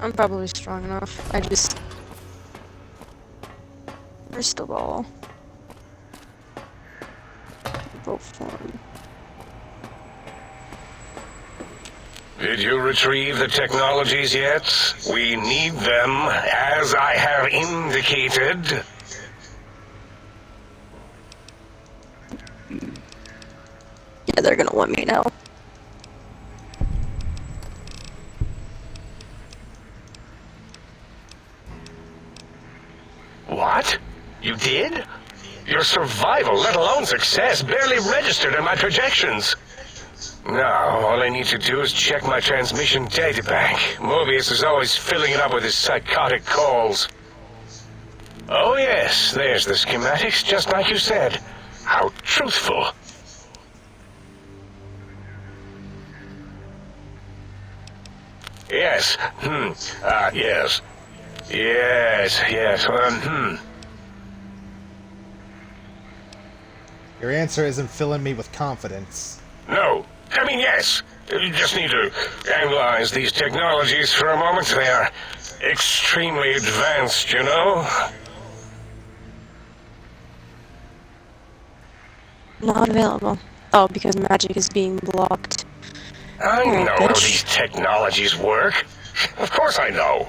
I'm probably strong enough. I just... First of all... Vote form. Did you retrieve the technologies yet? We need them, as I have indicated. Yeah, they're gonna want me now. What? You did? Your survival, let alone success, barely registered in my projections. Now, all I need to do is check my transmission databank. Mobius is always filling it up with his psychotic calls. Oh yes, there's the schematics, just like you said. How truthful. Yes, yes. Yes, Your answer isn't filling me with confidence. No, I mean yes. You just need to analyze these technologies for a moment. They are extremely advanced, you know? Not available. Oh, because magic is being blocked. I Alright, know how bitch. these technologies work. Of course I know.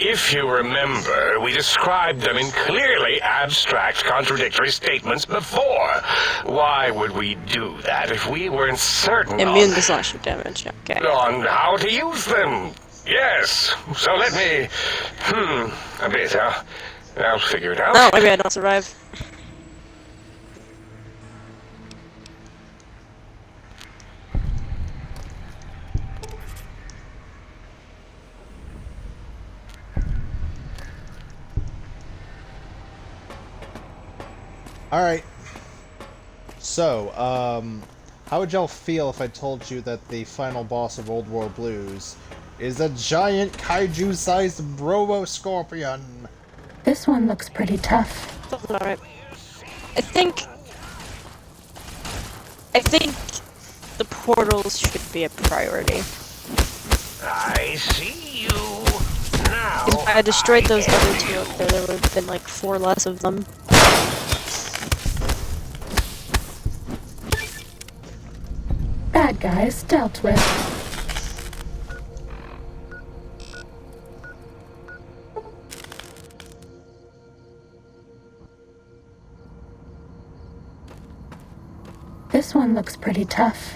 If you remember, we described them in clearly abstract, contradictory statements before. Why would we do that if we weren't certain Immune to slasher damage, okay. on how to use them? Yes. So let me... a bit, huh? I'll figure it out. Oh, maybe I don't survive. Alright. So, how would y'all feel if I told you that the final boss of Old World Blues is a giant kaiju-sized Roboscorpion? This one looks pretty tough. That's alright. I think the portals should be a priority. I see you. Now... If I had destroyed those other two up there would have been like 4 less of them. Bad guys dealt with. This one looks pretty tough.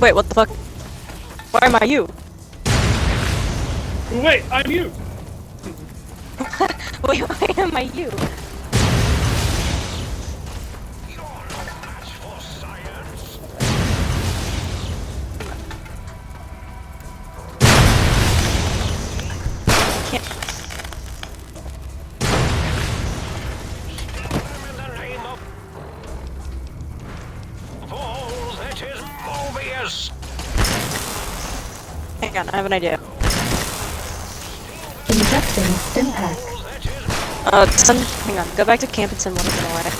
Wait, what the fuck? Why am I you? Wait, I'm you! Wait, why am I you? Can't. Hang on, I have an idea. Injecting Stimpack. Hang on, go back to camp and send one of them away.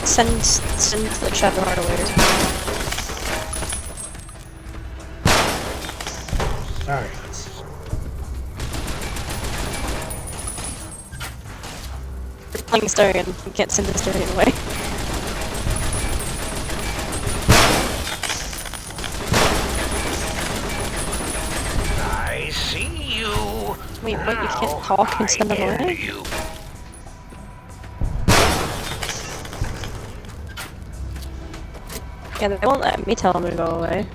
Send the Shadowheart away as well. Alright. We're playing Astarion, we can't send Astarion away. I see you. Wait, what? You can't talk and send them away? You. Yeah, they won't let me tell them to go away.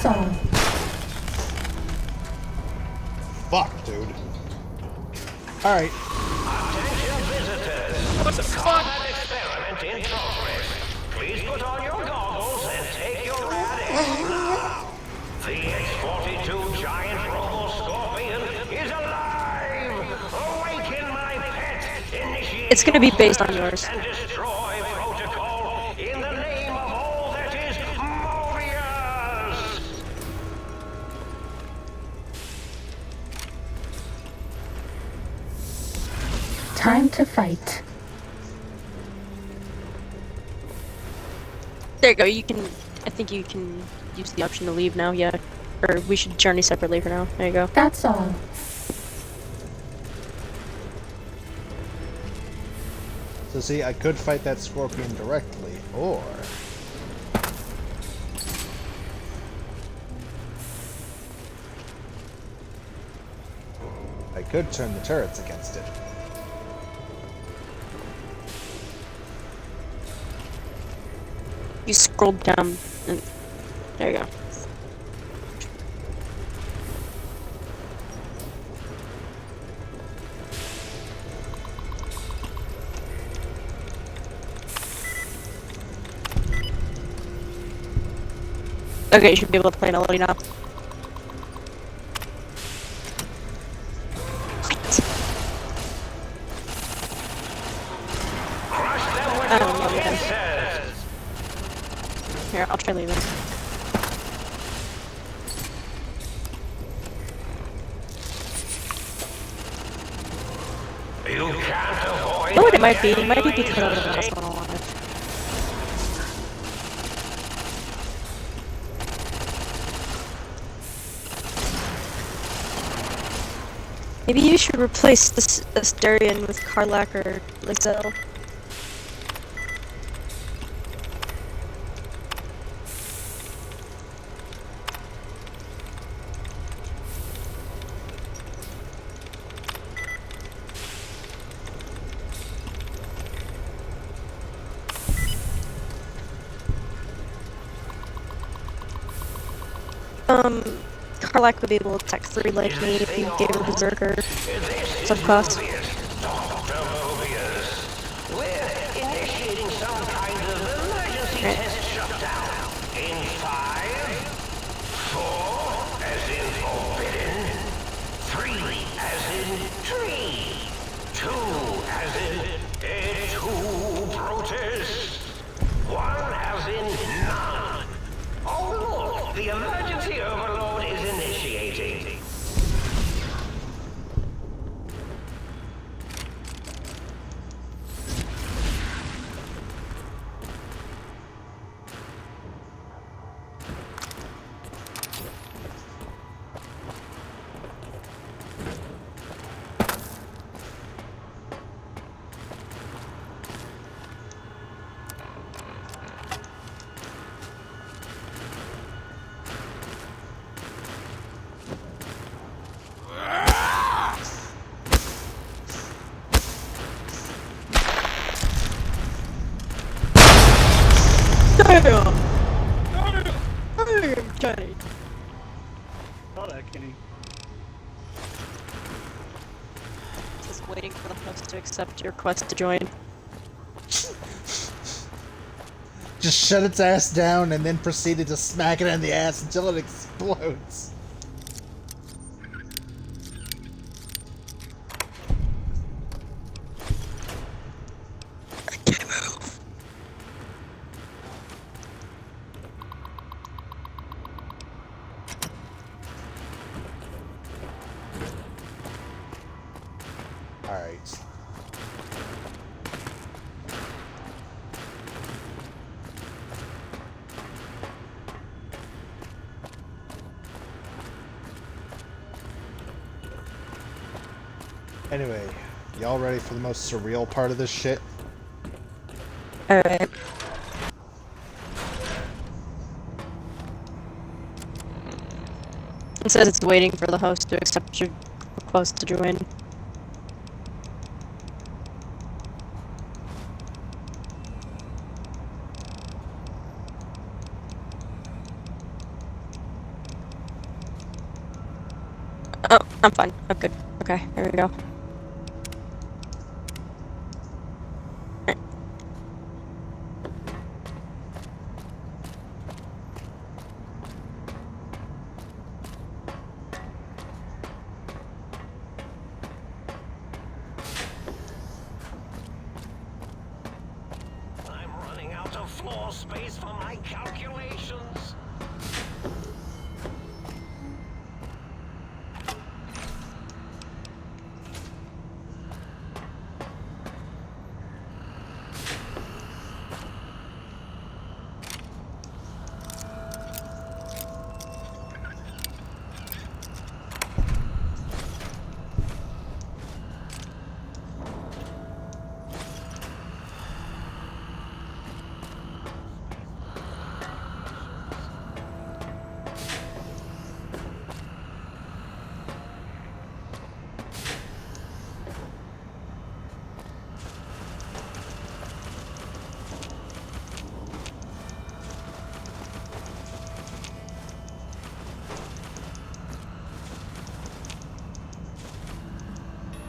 That's all. Fuck, dude. Alright. Attention visitors. What the fuck? Experiment in progress. Please put on your goggles and take your rad eggs now. The X-42 giant Roboscorpion is alive! Awaken my pet! Initiate It's gonna be based on yours. and destroy protocol in the name of all that is Mobius! Time to fight. There you go. You can. I think you can use the option to leave now. Yeah. Or we should journey separately for now. There you go. That's all. So see, I could fight that scorpion directly, or... I could turn the turrets against it. You scroll down and there you go. Okay, you should be able to play Melody now. I don't know. Here, I'll try leaving. You can't avoid Oh, it might be. It might be because of the last one alive. Maybe you should replace this Asterion with Karlak or Lizelle. Karlak would be able to attack free like me if you gave her Berserker subclass. Dr. Mobius. We're initiating some kind of emergency test shutdown. In 5, 4, as in forbidden, 3, as in tree, 2, as in two Brutus, 1, as in none. Oh look, the emergency overload is initiating. Johnny. Just waiting for the host to accept your request to join. Just shut its ass down and then proceeded to smack it in the ass until it explodes. I can't move. Alright. Anyway, y'all ready for the most surreal part of this shit? Alright. It says it's waiting for the host to accept your request to join. I'm fine. I'm good. Okay, there we go. Alright. I'm running out of floor space for my calculations.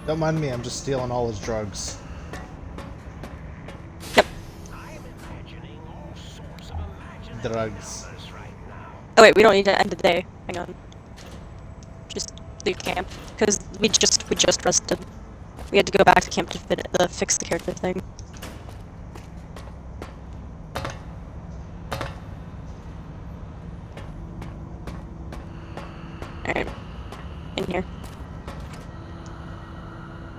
Don't mind me, I'm just stealing all his drugs. Yep. Drugs. Oh wait, we don't need to end the day. Hang on. Just leave camp because we just rested. We had to go back to camp to fix the character thing. Alright. In here.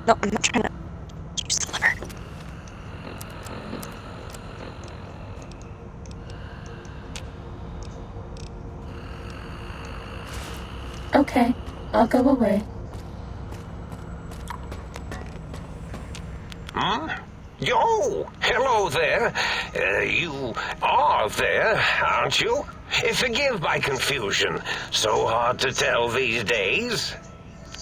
No, I'm not trying to use the lever. Okay, I'll go away. Yo, hello there. You are there, aren't you? Forgive my confusion. So hard to tell these days.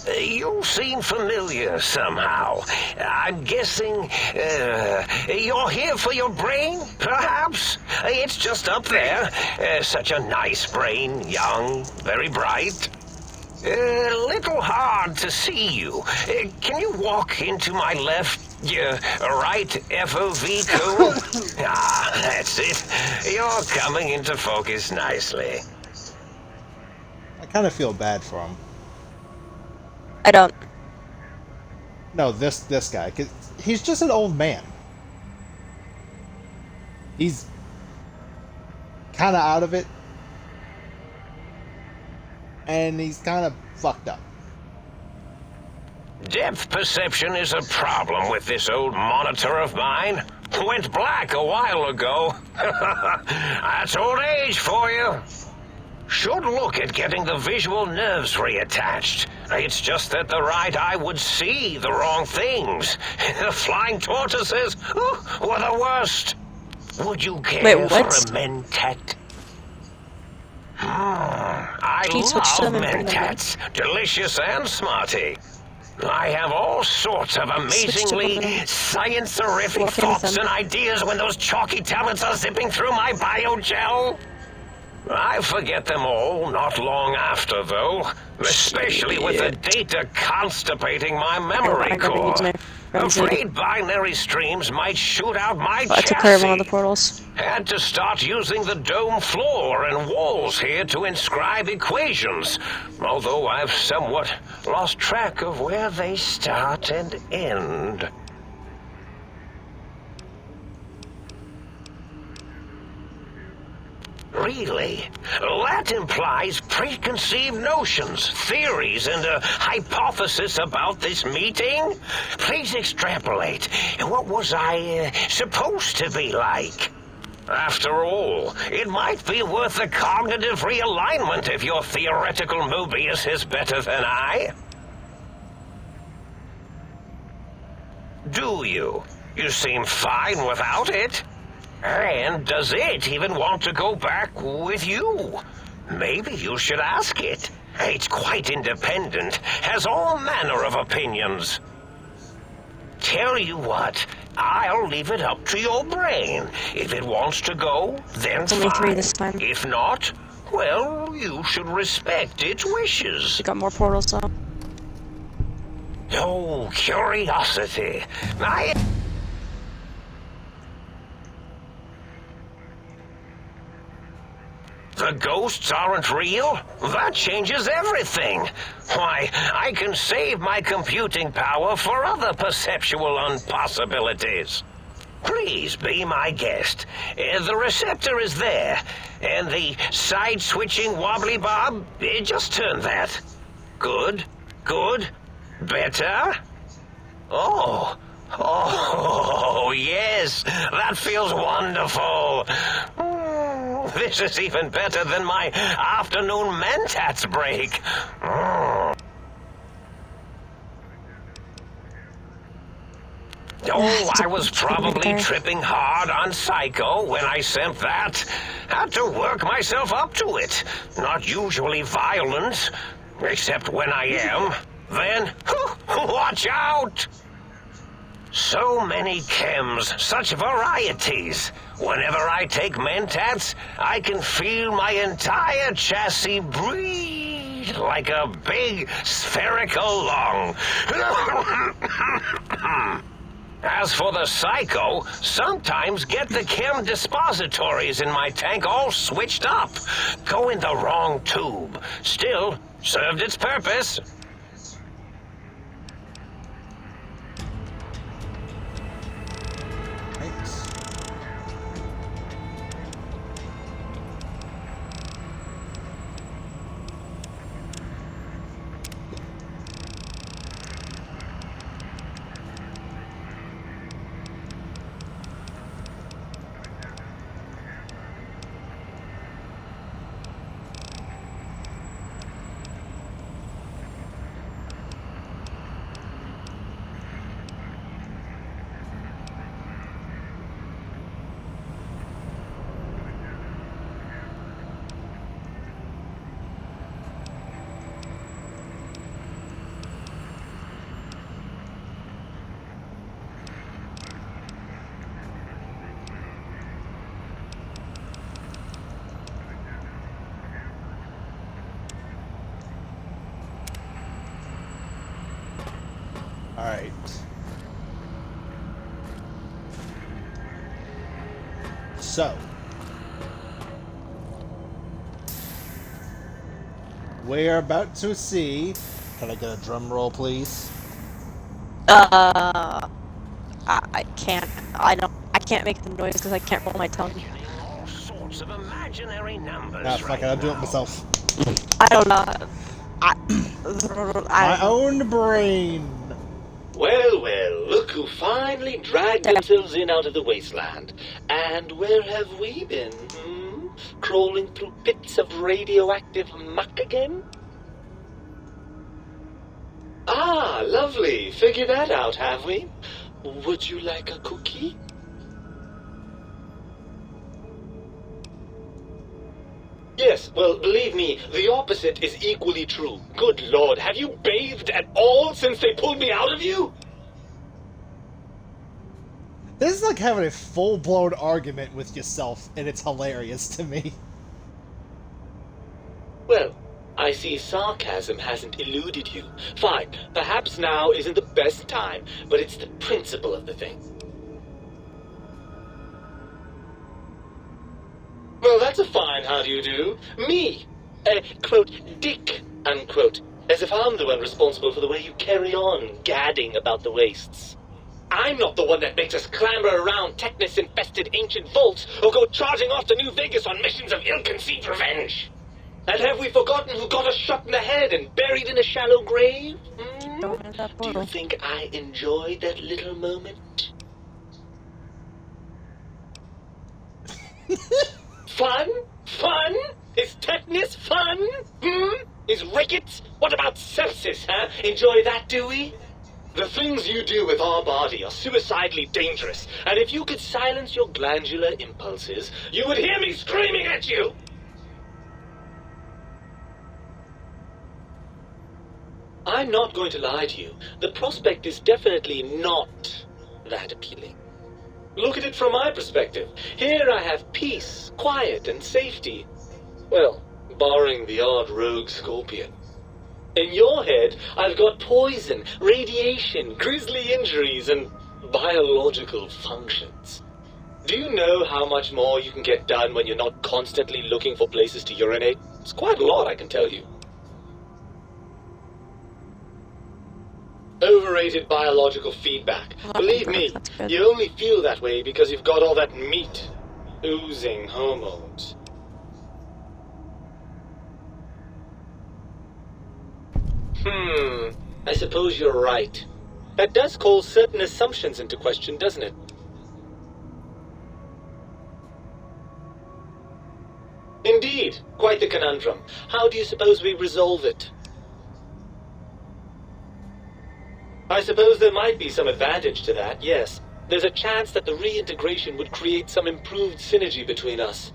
You seem familiar somehow. I'm guessing you're here for your brain, perhaps? It's just up there. Such a nice brain, young, very bright. Little hard to see you. Can you walk into my left, right FOV code? Ah, that's it. You're coming into focus nicely. I kind of feel bad for him. I don't. No, this guy, 'cause he's just an old man. He's kind of out of it, and he's kind of fucked up. Depth perception is a problem with this old monitor of mine. Went black a while ago. That's old age for you. Should look at getting the visual nerves reattached. It's just that the right eye would see the wrong things. The flying tortoises were the worst. Would you care Wait, for a what? mentat? I Can you switch to love them and bring them back? mentats. Delicious and smarty. I have all sorts of Switch to amazingly them. science-erific Walk in with thoughts them. and ideas when those chalky tablets are zipping through my biogel. I forget them all not long after, though. Especially with the data constipating my memory I never core. use my friends either. Afraid binary streams might shoot out my Oh, I took care of one of the chassis. portals. Had to start using the dome floor and walls here to inscribe equations, although I've somewhat lost track of where they start and end. Really? That implies preconceived notions, theories, and a hypothesis about this meeting? Please extrapolate. What was I supposed to be like? After all, it might be worth a cognitive realignment if your theoretical Mobius is better than I. Do you? You seem fine without it. And does it even want to go back with you? Maybe you should ask it. It's quite independent, has all manner of opinions. Tell you what, I'll leave it up to your brain. If it wants to go, then It's only fine. 3 this time. If not, well, you should respect its wishes. We got more portals though. No curiosity. The ghosts aren't real? That changes everything. Why, I can save my computing power for other perceptual impossibilities. Please be my guest. The receptor is there, and the side-switching wobbly bob, just turn that. Good, good, better. Oh, yes, that feels wonderful. This is even better than my afternoon mentats break. Oh, I was probably tripping hard on Psycho when I sent that. Had to work myself up to it. Not usually violent, except when I am. Then, watch out! So many chems, such varieties. Whenever I take mentats, I can feel my entire chassis breathe like a big spherical lung. As for the Psycho, sometimes get the chem dispositories in my tank all switched up. Go in the wrong tube. Still, served its purpose. Thanks. Alright. So. We're about to see... Can I get a drum roll, please? I can't. I can't make the noise because I can't roll my tongue. All sorts of imaginary numbers. Ah, fuck it, I'll do it myself. I don't know. My own brain! Well, well, look who finally dragged themselves in out of the wasteland. And where have we been, Crawling through pits of radioactive muck again? Ah, lovely. Figured that out, have we? Would you like a cookie? Yes, well, believe me, the opposite is equally true. Good Lord, have you bathed at all since they pulled me out of you? This is like having a full-blown argument with yourself, and it's hilarious to me. Well, I see sarcasm hasn't eluded you. Fine, perhaps now isn't the best time, but it's the principle of the thing. Well, that's a fine how do you do. Me, quote, dick, unquote, as if I'm the one responsible for the way you carry on gadding about the wastes. I'm not the one that makes us clamber around Technus-infested ancient vaults or go charging off to New Vegas on missions of ill-conceived revenge. And have we forgotten who got us shot in the head and buried in a shallow grave? Do you think I enjoyed that little moment? Fun? Fun? Is tetanus fun? Is rickets? What about sepsis, huh? Enjoy that, do we? The things you do with our body are suicidally dangerous, and if you could silence your glandular impulses, you would hear me screaming at you! I'm not going to lie to you. The prospect is definitely not that appealing. Look at it from my perspective. Here I have peace, quiet, and safety. Well, barring the odd rogue scorpion. In your head, I've got poison, radiation, grisly injuries, and biological functions. Do you know how much more you can get done when you're not constantly looking for places to urinate? It's quite a lot, I can tell you. Overrated biological feedback. Believe me, you only feel that way because you've got all that meat. Oozing hormones. I suppose you're right. That does call certain assumptions into question, doesn't it? Indeed, quite the conundrum. How do you suppose we resolve it? I suppose there might be some advantage to that, yes. There's a chance that the reintegration would create some improved synergy between us.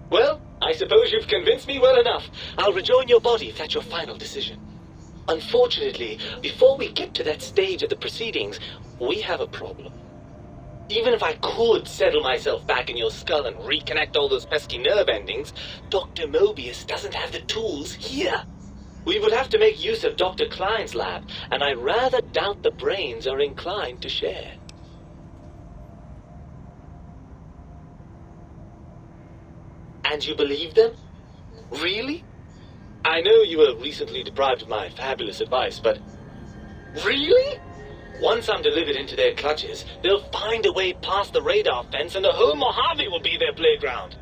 Well, I suppose you've convinced me well enough. I'll rejoin your body if that's your final decision. Unfortunately, before we get to that stage of the proceedings, we have a problem. Even if I could settle myself back in your skull and reconnect all those pesky nerve endings, Dr. Mobius doesn't have the tools here. We would have to make use of Dr. Klein's lab, and I rather doubt the brains are inclined to share. And you believe them? Really? I know you were recently deprived of my fabulous advice, but... Really? Once I'm delivered into their clutches, they'll find a way past the radar fence and the whole Mojave will be their playground.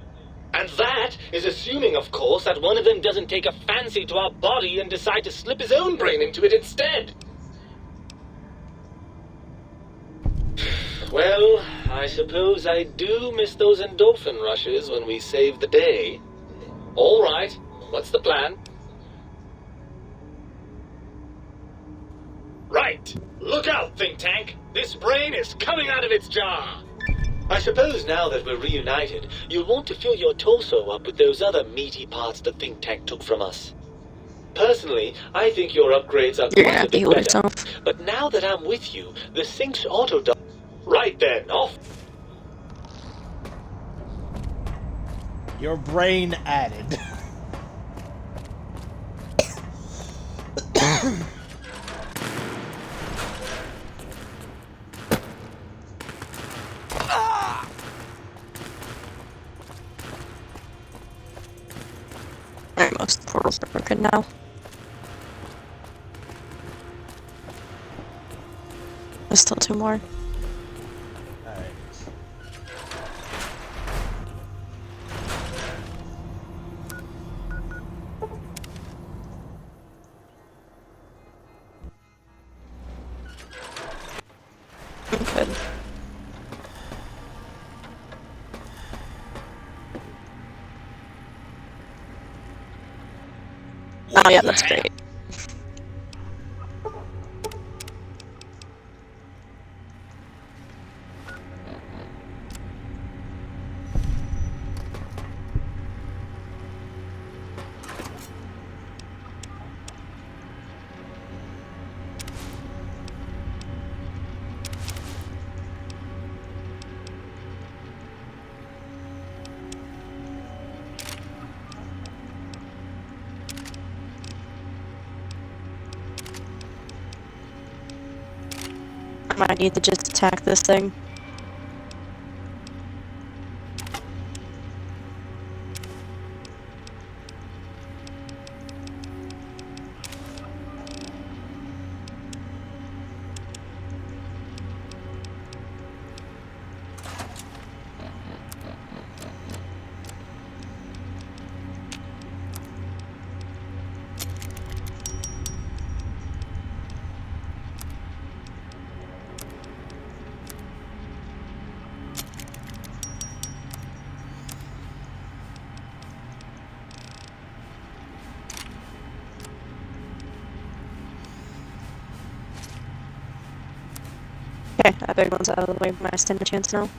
And that is assuming, of course, that one of them doesn't take a fancy to our body and decide to slip his own brain into it instead. Well, I suppose I do miss those endorphin rushes when we save the day. All right, what's the plan? Right. Look out, think tank. This brain is coming out of its jar. I suppose now that we're reunited, you'll want to fill your torso up with those other meaty parts the think tank took from us. Personally, I think your upgrades are quite a bit better. But now that I'm with you, the sync's auto... Right then, off. Your brain added. Most portals are broken now. There's still 2 more. Alright. Good. Oh yeah, that's great. I might need to just attack this thing. Okay, that big one's out of the way, might stand a chance now.